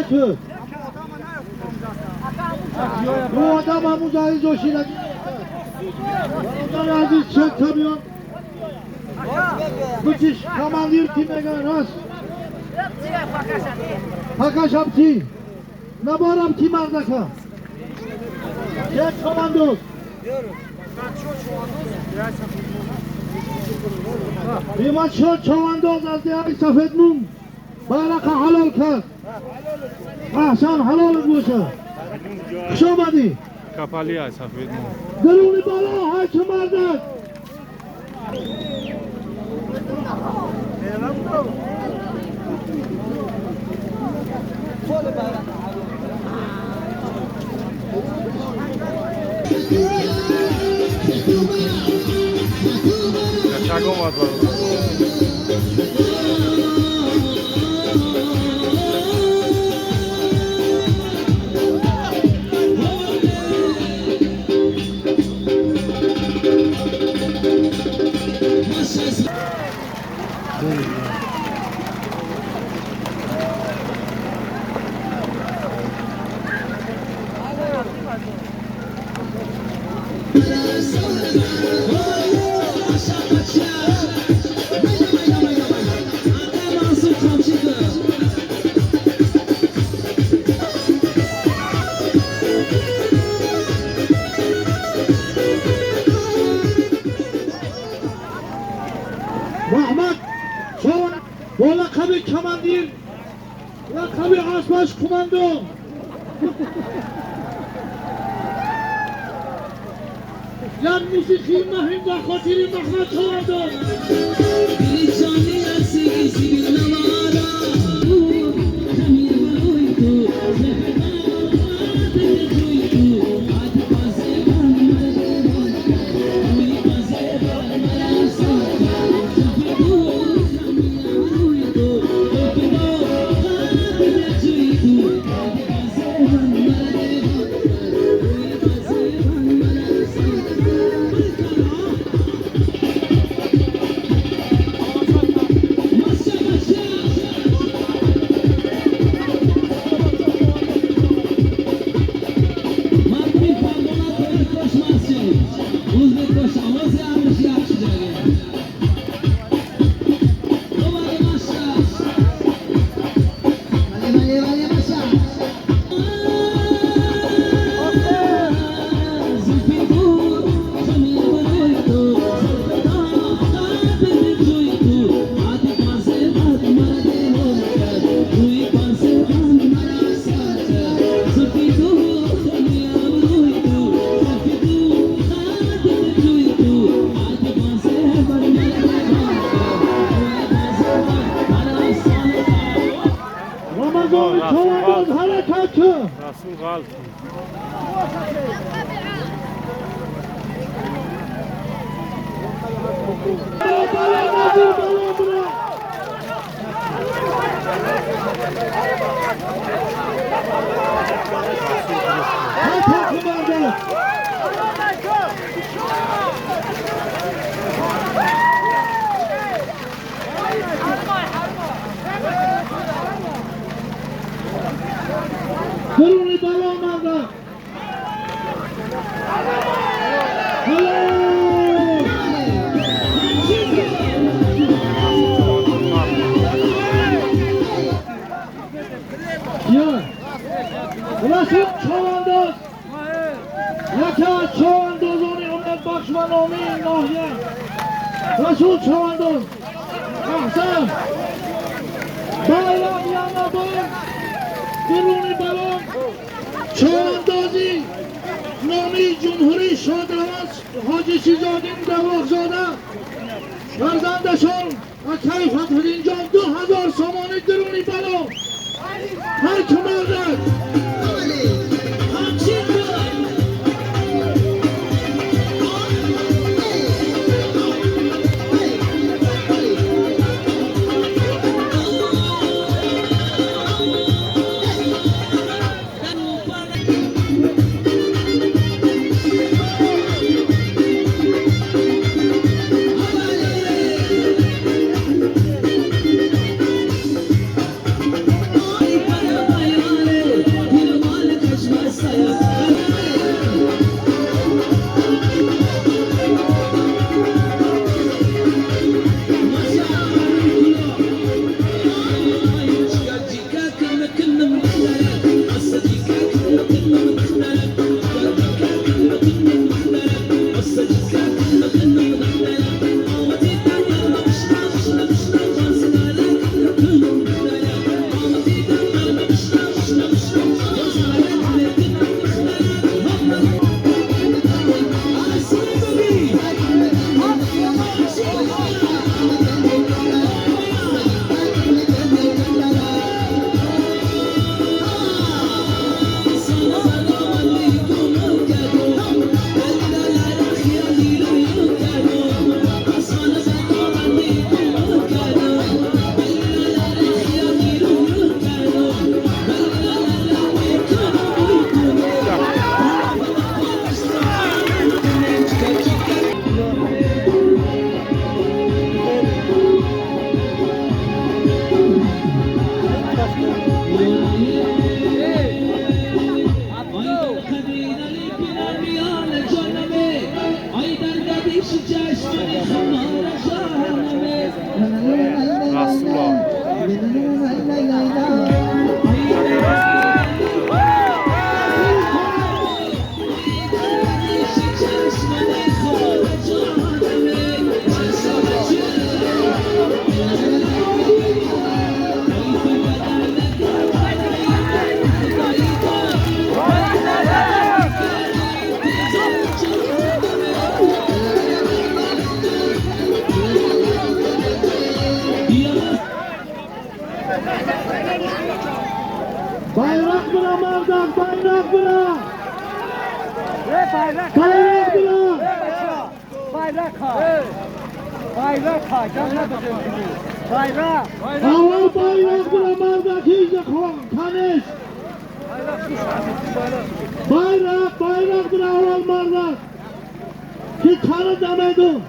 تو دو آدم همون جایی جوشیدن برادر عزیز چند تا بیان بچیش کماندیر تیم اگر راست پاکشم تی نبارم تی مردکه چه کماندوز بیمت شد چواندوز از دیاری سفید موم بارکه حلال کرد احسان حلال بوشه خوش آمدی کپالی های سفید موم درونی بالا های چه مردک کچاگو مات بارو محمد شون با لقب کماندیر لقب آسماش کماندو جان موسیقی مهم و خاطری محمد شواندو رمضان شواندو حرکت که رسول غالب درونی بالا مرده رسول چواندوز یکی از چواندوزانی امت بخش و نامی این ناحیه رسول چواندوز احسن بایرام یانا بان درونی بلان چواندوزی نامی جمهوری شادروان حاجی شیزادین دواغزاده فرزندشان اکی فتحالدین جان 2000 سامانی درونی بلان هر که مردد Bye. Bayrak bırak Mardak, bayrak bırak. Bayrak. Bayrak bırak. Bayrak ha. Bayrak ha. Canına bakıyorsunuz. Bayrak. Ağlar bayrak bırak Mardak, iyice kanes. Bayrak, bayrak bırak ağlar Mardak. Ki kanı demedim.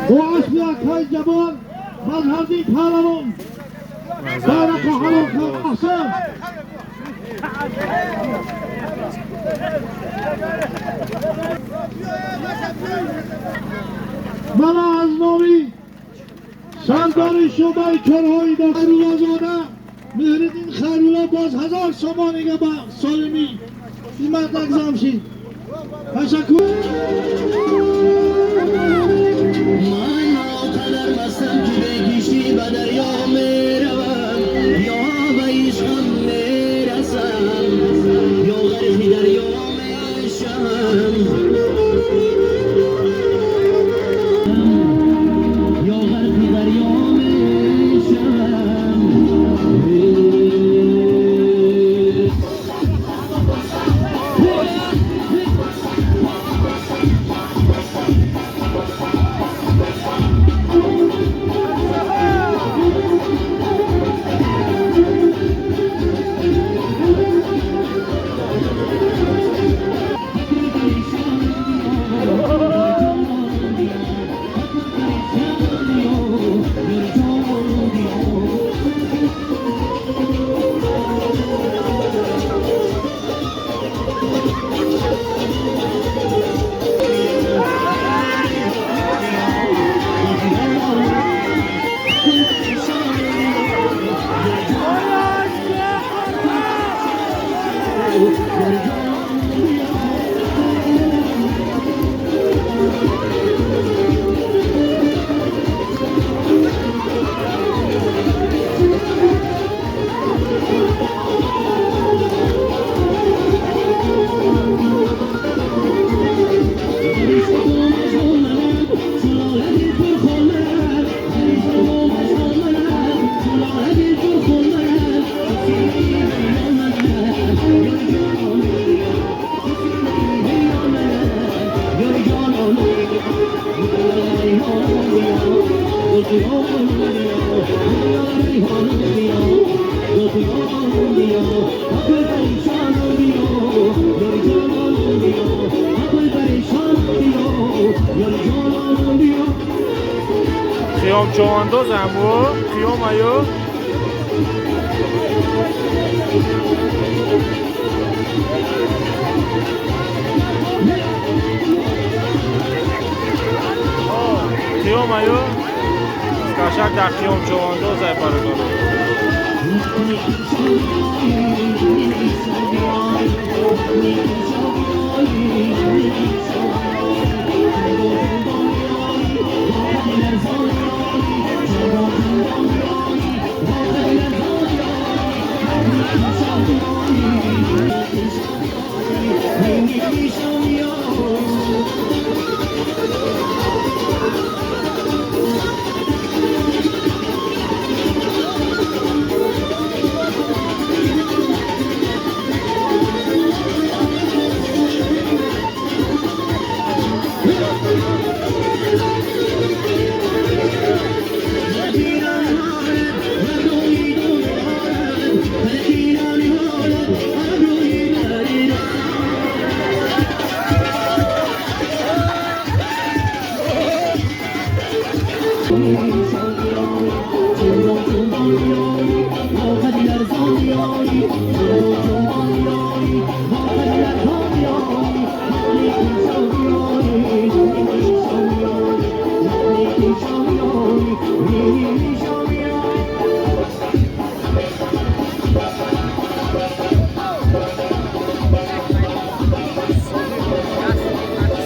O aşkıya kay caban, mazhardi kahraman. Baraka halka ahsan. Bana aznovi, sardari şubay körhoyi da Khayrullah zada, Mihriddin Khayrullah باز 1000 somoniga ba solimi. Himmat akzamshi. Teşekkür. خیام چوانداز هم بود خیام ایو خیام ایو کشک در خیام چوانداز های پرگانو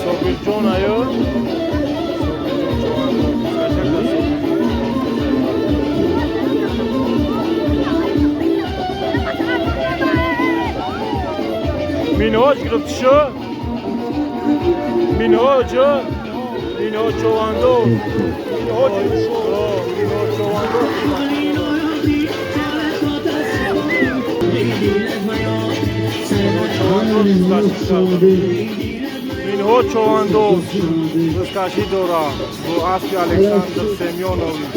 Sobir John ayo. Minhoj گرفت شو. Minhoj چواندو. Minhoj چواندو. Minhoj چواندو. Rozkaži dora. Bu Aspi Aleksandr Semyonović.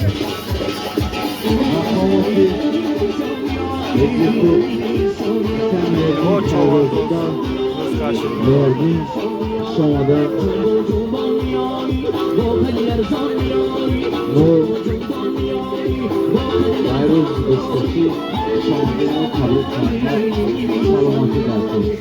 Minhoj çواندو. Rozkaži. Verdiğin sonrada bu ayrı besteki şampiyonu kabul etmek salomatı dersi.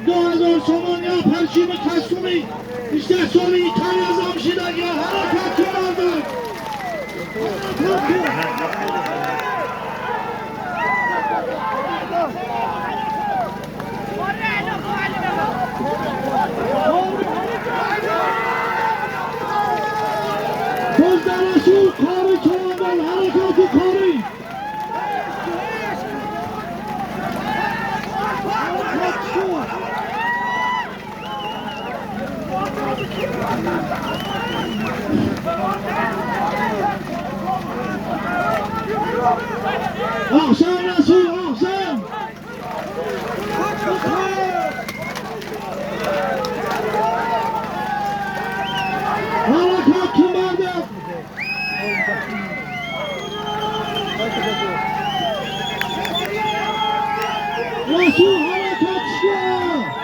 2000 تومان یا پرچیم کسومی 18 سال ایتالیا زمشیدگی حرکت کردند. رسول کاری کردن حرکت کاری احسن رسول احسن حرکت کردن رسول حرکت شد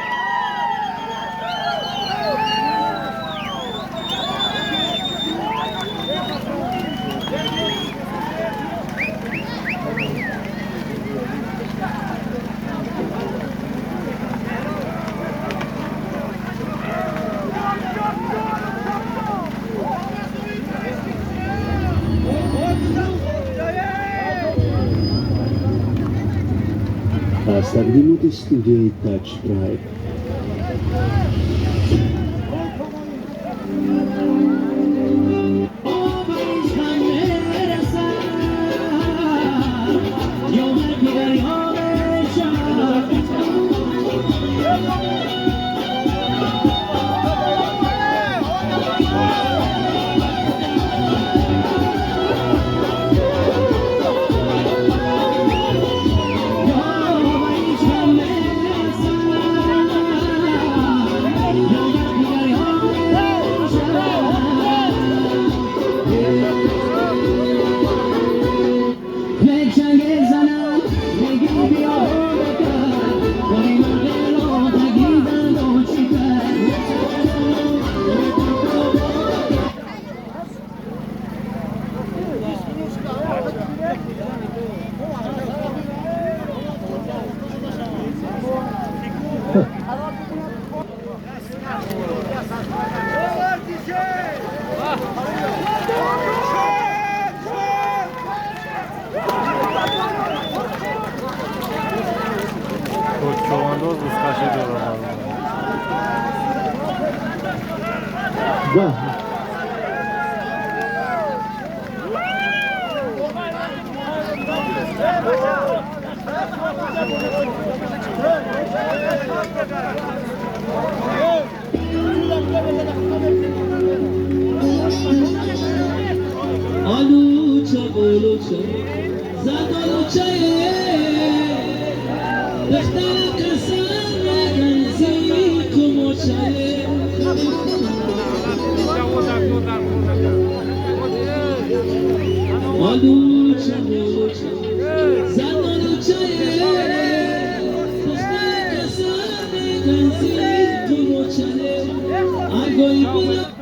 Hasta minuti studio Touch Drive. چوانداز بسخشی دارم Alucha, bolucha, zadolucha, está casada, cansi como chale. Alucha, bolucha, zadolucha, está casada, cansi como chale. Agoy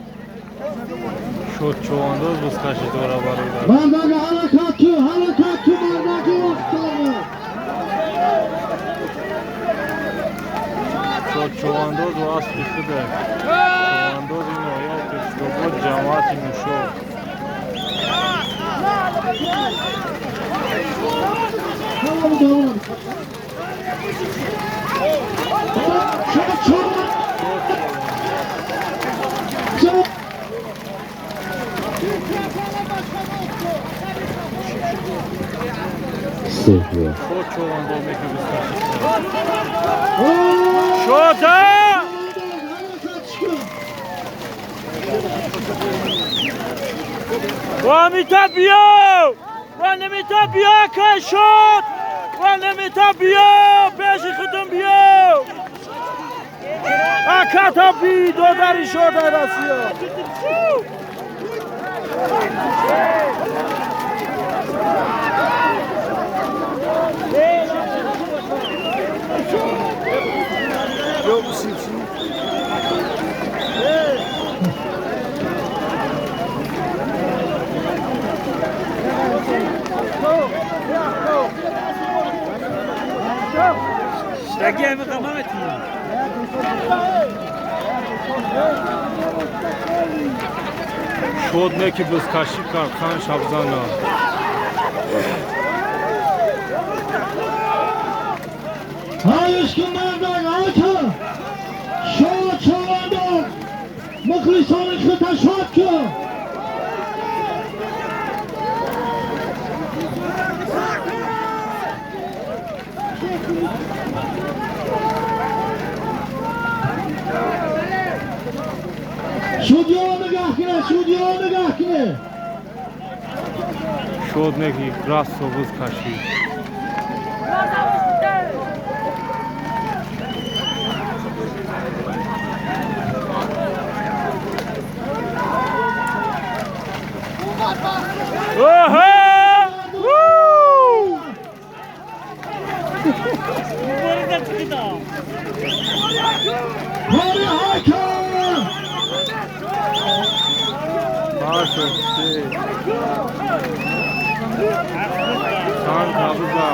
شد چوانداز بسخشی دارم برای مردگی حرکت تو مردگی افتاره شد چوانداز و اصلی خوده چوانداز این آیات اشتباه جماعت این شد تمام دوام شد Sergio. شد چوانداز میگه بسخشی شده و میتا بیا و نمیتا بیا که شد و نمیتا بیا پیش خودم بیا اکتا بی دو داری شده رسیا Daqui é meu tamanho. شد نه که بزکشی کرد خان شبزانا هایش که مردک آکا شاد شواندار مخلصان خطا شاد که شودیان نگاه کنه شودیان نگاه کنه شد نه که راست و بزکشی هاری هاکا باشه خان kabza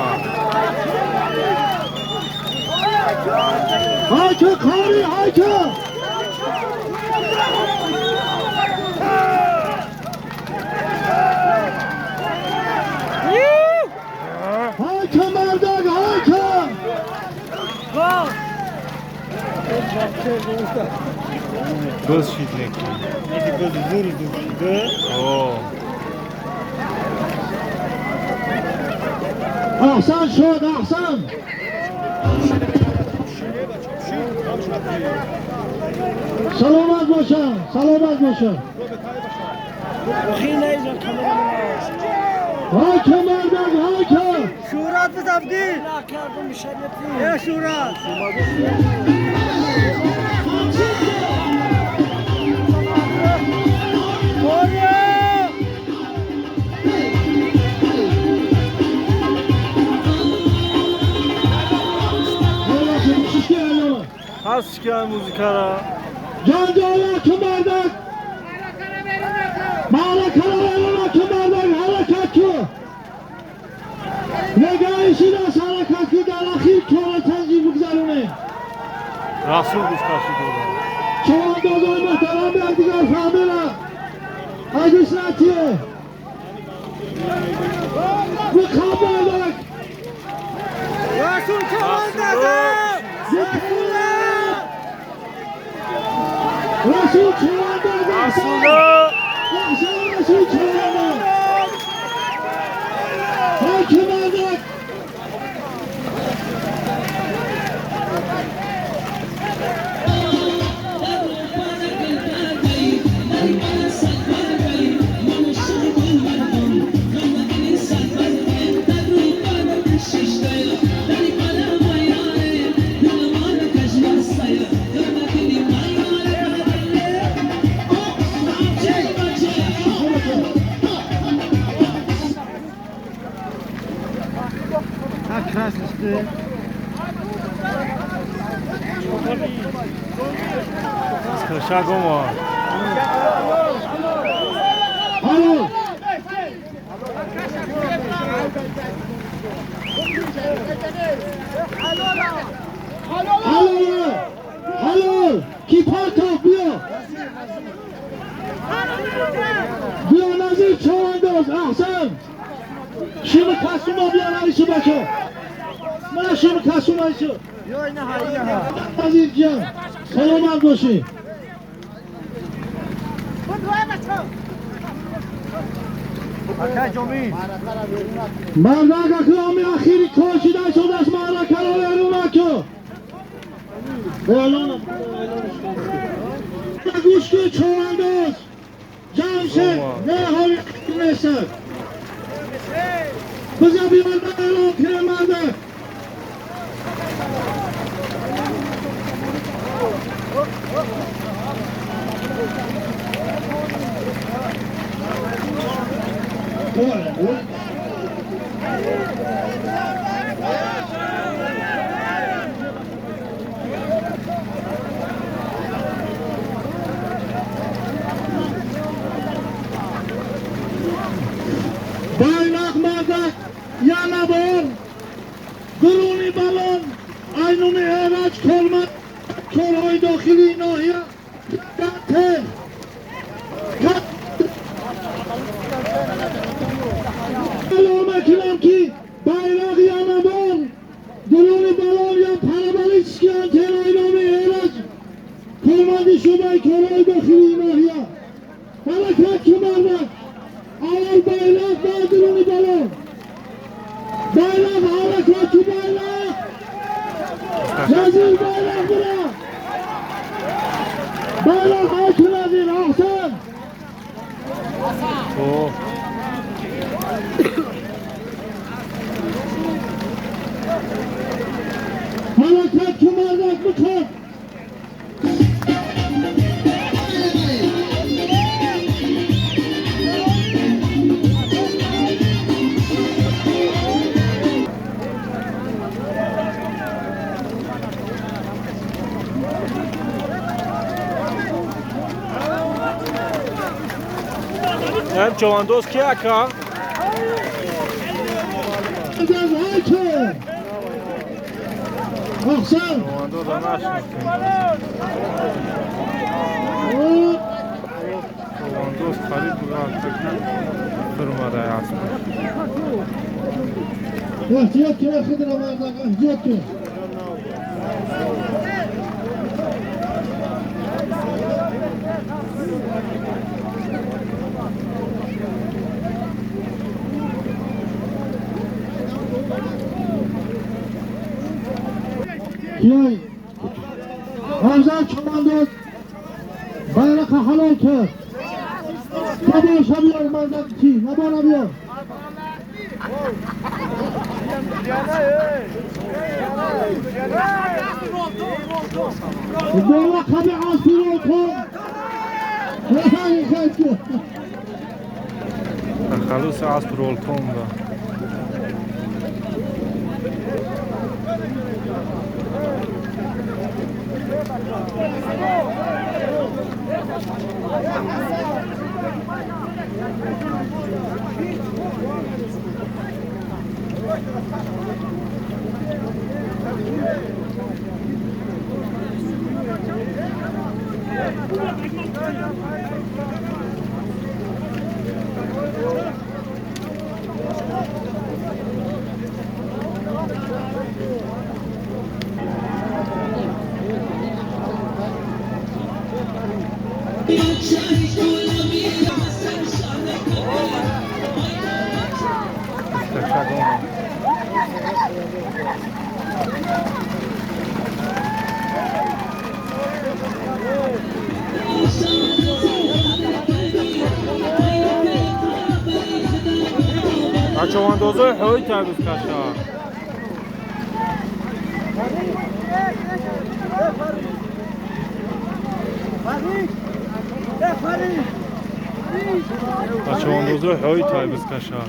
هاکا کاری هاکا هاکا مردک هاکا göz şidnek neydi gözü zır düştü oo احسن شد احسن سلامت باشن سلامت باشن هاکا مردک هاکا شورات بزبدی یا شورات has ki muzikara جانجالا که مردک معرکه که مردک حرکت که نگاهشی دست حرکت که در اخیر کار تنجیب بگذرونه rasul buzkaşı doğru چواندازان محترم به دیگر فهمیدن عزیز نتیه بخواب مردک رسول چواندازان رسول چواندازان Rasul'u رسول چواندازان حاکم مردک Skırşa goma Alo Alo Alo Kipartov bia Bia nazir çavandoz ahsen Şimdi kasuma biyanayışı bakı Bana şimdi kasuma işi Nazir can Selamat başı مردک اکرامی اخیری کشیده شده است معرکه را بیرون که اعلان گوش که چوانداز جمشید نهایی نشد بزا بیار به اعلان کنه مردک Bayrak merdek, yana bor, درونی بالون، اینومی هراج کلمت، کلهای داخلی ناحیه Salome کنم که bayrak yanamon درون بالون یا پرابلیک که تنهای نامی ایرج کلمندی شبای کرای بخیری ناهیا حرکت که مردم اول bayrak با درون بالون bayrak حرکت که bayrak نزیر bayrak برا bayrak حاکم نزیر احسن حرکت که مردک بکن Hem çavandoz ki aka? از حاکم احسن Çavandoz anaşın. Çavandoz xarid bıraktık. Kırmada yazmış. احتیاط کنه خیلی رو مردک احتیاط کنه بیای افضل کماندوز bayrak halal کرد نباشه بیار مردک چی نباشه بیار بالا خبی عاصی رو کن نفعی خیلی کن خلوص عصر والطوم ده. چواندازای حوی تبیز کشا چواندازای حوی تبیز کشا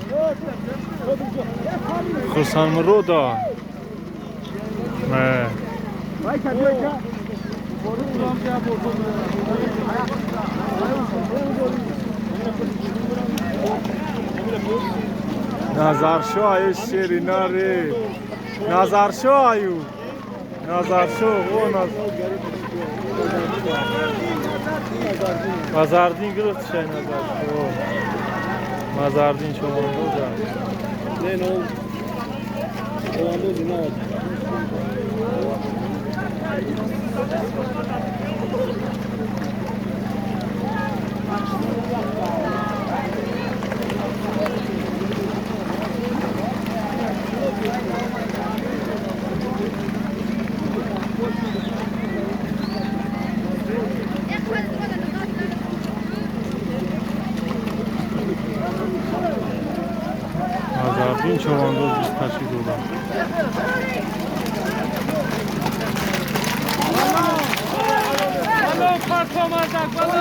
خرسان مرو دا نه نظر شو ای شیری ناری نظر شو ایو نظر شو او نظردین گرفت شای نظر شو نظردین شما اندازه نه نو شما اندازه نه این چوانداز بیست تشکیل دادم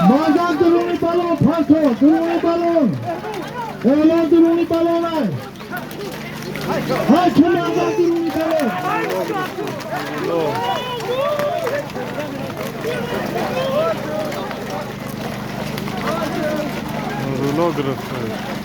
مازن درونی بالون پالتو درونی بالون اولان درونی بالون های حاکم مازن درونی بالون رولو گرفته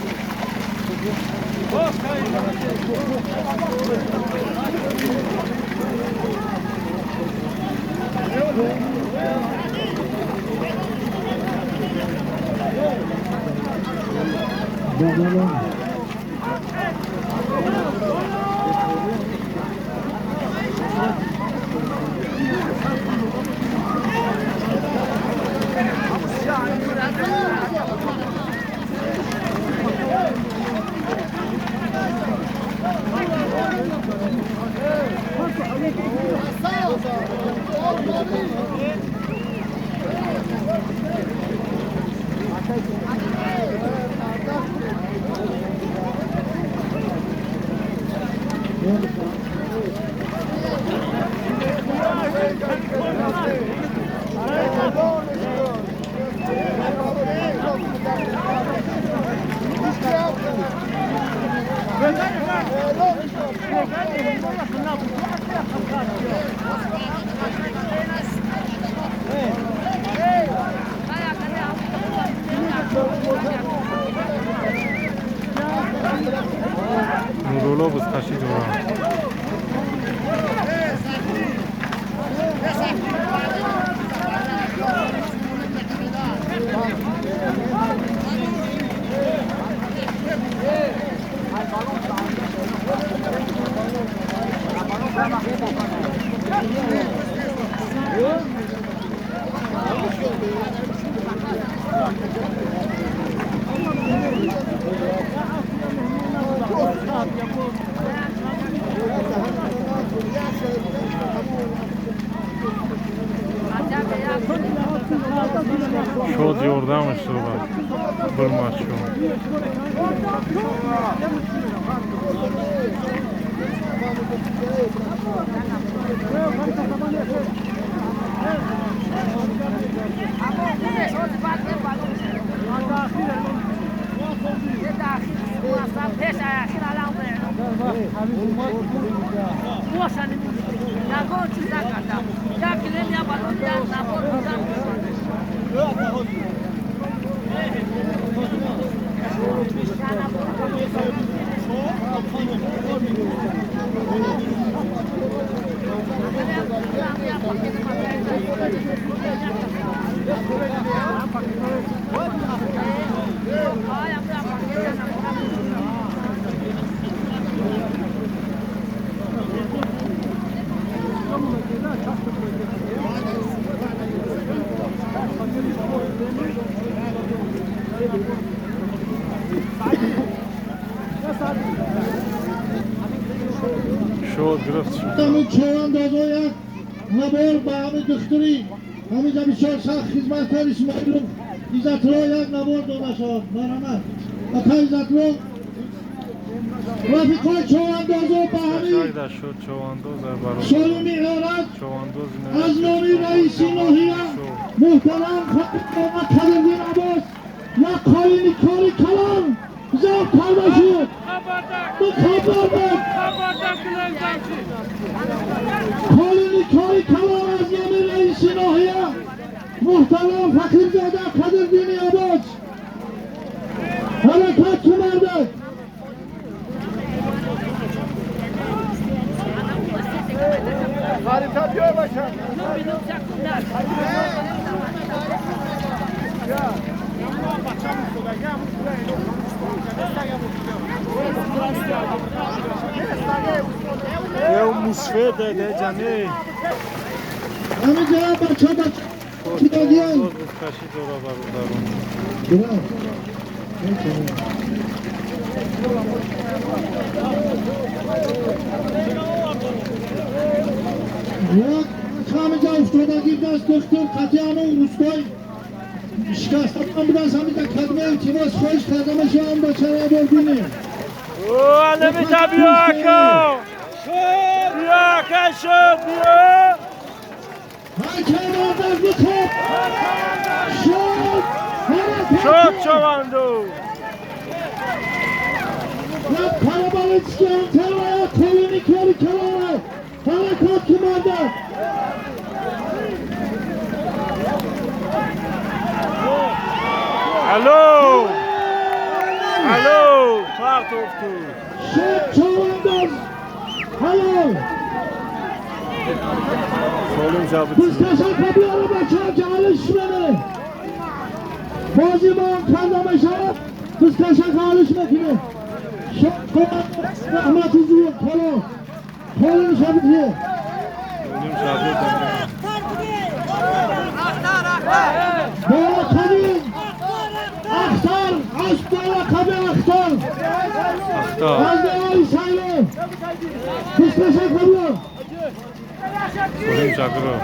بابا Nurullah kaçtı oraya. Şod yordamış sonra. Bir maç şu. Şod gرفت. همین چواندازای نبار با همین دختری همینجا بسیار سخت خدمتکار اسماعیل عزت الله یک نبار داده شد مرحمت اتا عزت الله رفیقای چواندازا با همین Aşağıda şod çovandoz var. سالونی عارت Çovandoz از نامی رئیسی ناحیه محترم خدمت کردین عباس یک کاری کاری کلان زب کرده شد به خبر بود کاری کلان از نامی رئیسی ناحیه محترم فقیرزاده قدردین عباس حرکت کرده Harita diyor başkan. Ya musfe de canı. همینجا بچه چیدادیان Çovandoz kaçtı oraya var. برام یک همینجا افتادگی دست دکتر قطعان و روستای شکست هم بودن همینجا کدمه التماس خواهش کردم شما با چرا بردینیم O alemi tabiaka. Biaka şod biya. حکم آدز بخواب شد Şod çovandoz. یک پرابالچکی انترای کلونی کاری کلانه حرکات کمانده Alo. Alo. Fart oldu. شد چوانداز حلال Solun zabıtı. دیسکشن کبیار بچه ها جهالش بده بازی با هم کردم شرف Biz kaşak alışmak yine. Rahmet üzüyor. Kolo. Kolunu şabitiyor. Ölüm şarjı da. Boğa kadın. Aktar. Aşk boğa kadın aktar. Akta. Hazde ay saylı. Biz kaşak alıyor. Ölüm çakırı.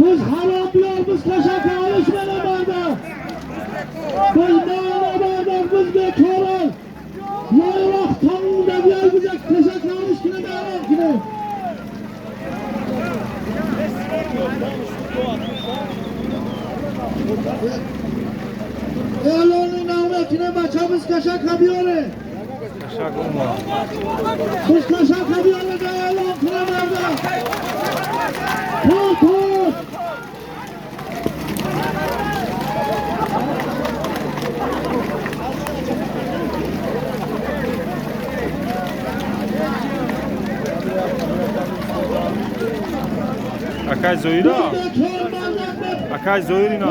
Biz haraplar, biz kaşak alışmana barda. Biz bağına barda, biz bekoral. Yayrak tanrıda bir elbicek kaşak alışkine bağlar kine. Elonun avrakine başa biz kaşak kabiyore. Kaşak olma. Biz kaşak kabiyore de elon kine barda. Tut tut. Akay zoyra. Akay zoyrina.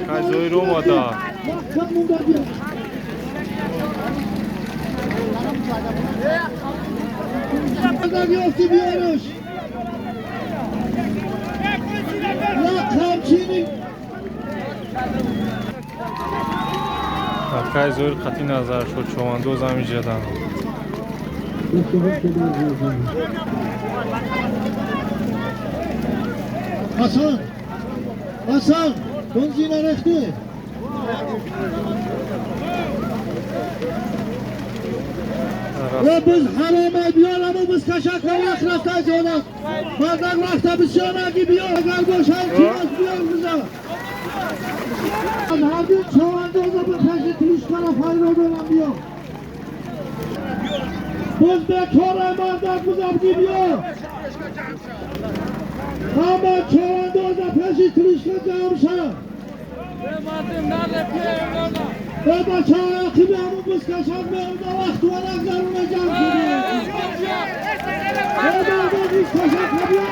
Akay zoyra olmadı. Gösteriyoruz. Ya kamçinin Akay zoyr qati nazar shud chomandoz ham ijadan. Hasan. Hasan. Benzin rekti. Ve biz harama diyorlar biz kaşak kavak rafta zolat. Bazen rafta bir şuna gidiyor. Eğer boşan kimaz diyor bize. Hadi çoğanda o zaman kaşı tülüşkara fayda olan diyor. Biz bekara bardak uzak gidiyor. Ama çoğanda o zaman kaşı tülüşkara camşa. Ve başa akıbamı biz kaşak mevda vakti olarak zarına camşa. Ve biz kaşak yapıyor.